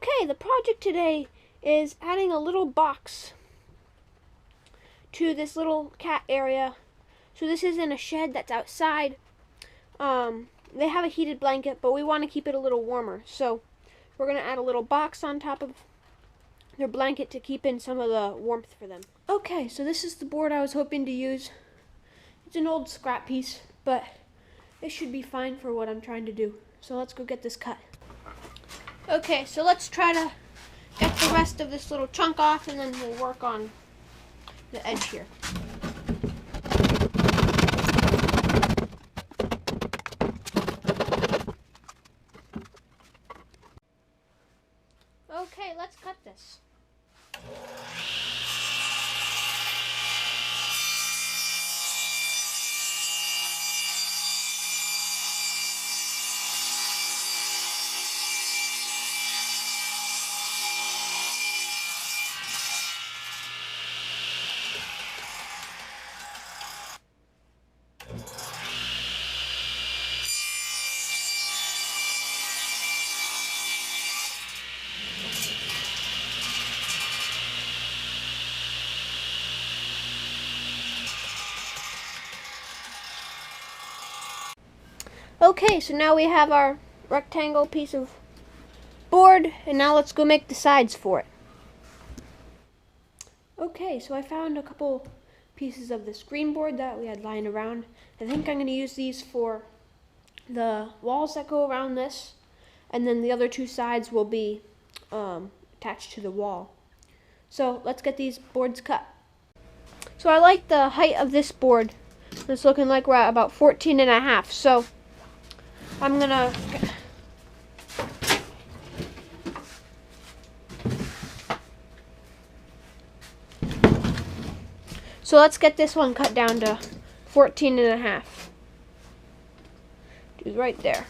Okay, the project today is adding a little box to this little cat area. So this is in a shed that's outside. They have a heated blanket, but we want to keep it a little warmer. So we're going to add a little box on top of their blanket to keep in some of the warmth for them. Okay, so this is the board I was hoping to use. It's an old scrap piece, but it should be fine for what I'm trying to do. So let's go get this cut. Okay, so let's try to get the rest of this little chunk off, and then we'll work on the edge here. Okay, let's cut this. Okay, so now we have our rectangle piece of board, and now let's go make the sides for it. Okay, so I found a couple pieces of the screen board that we had lying around. I think I'm going to use these for the walls that go around this, and then the other two sides will be attached to the wall. So let's get these boards cut. So I like the height of this board. It's looking like we're at about 14.5. So I'm gonna let's get this one cut down to 14.5. Just right there.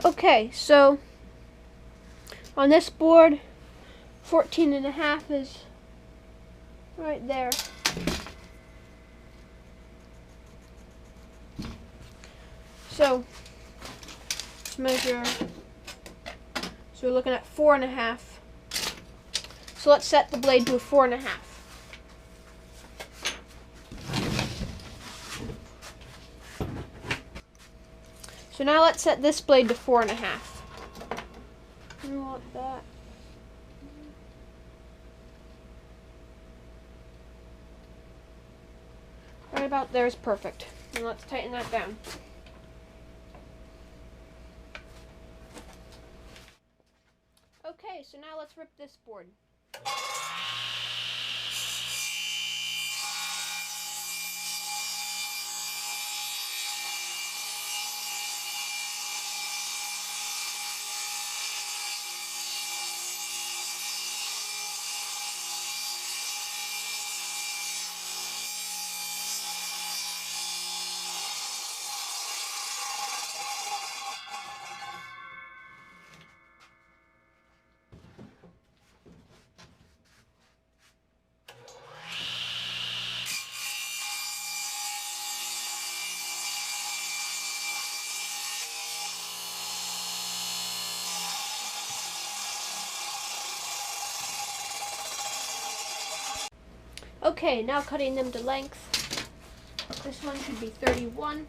Okay, so on this board, 14.5 is right there. So let's measure. So we're looking at 4.5. So let's set the blade to a 4.5. So now let's set this blade to 4.5. We want that. Right about there is perfect. And let's tighten that down. Okay, so now let's rip this board. Okay, now cutting them to length. This one should be 31.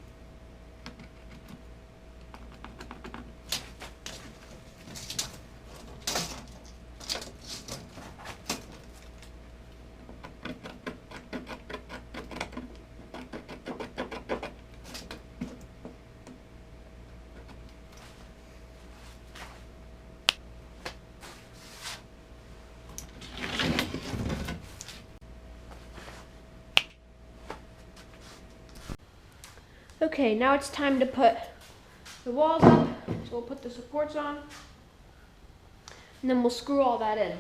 Okay, now it's time to put the walls up. So we'll put the supports on, and then we'll screw all that in.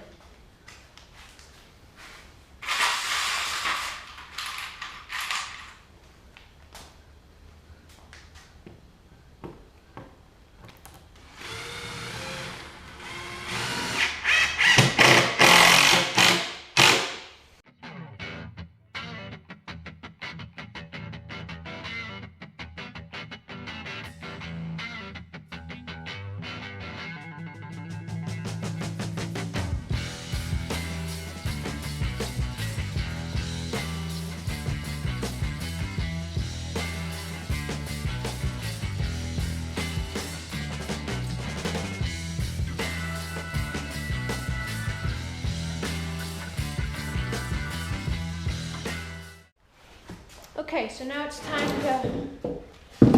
Okay, so now it's time to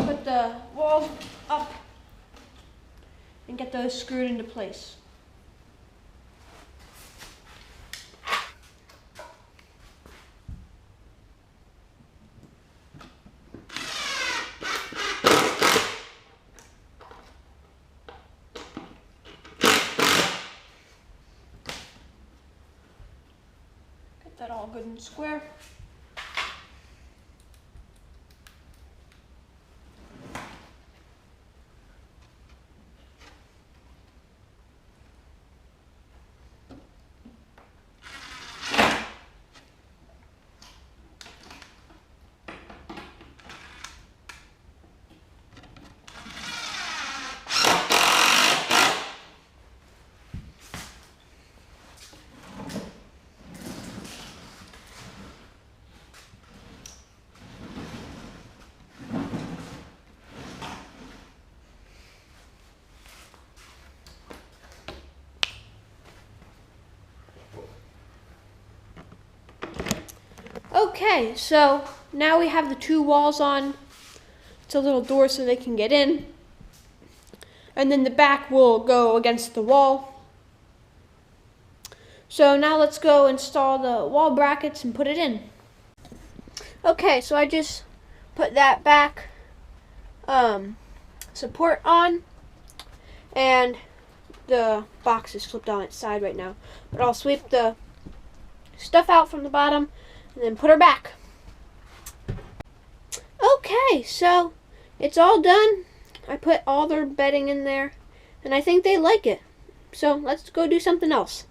put the walls up and get those screwed into place. Get that all good and square. Okay, so now we have the two walls on. It's a little door so they can get in. And then the back will go against the wall. So now let's go install the wall brackets and put it in. Okay, so I just put that back support on, and the box is flipped on its side right now. But I'll sweep the stuff out from the bottom and then put her back. Okay, so it's all done. I put all their bedding in there, and I think they like it. So let's go do something else.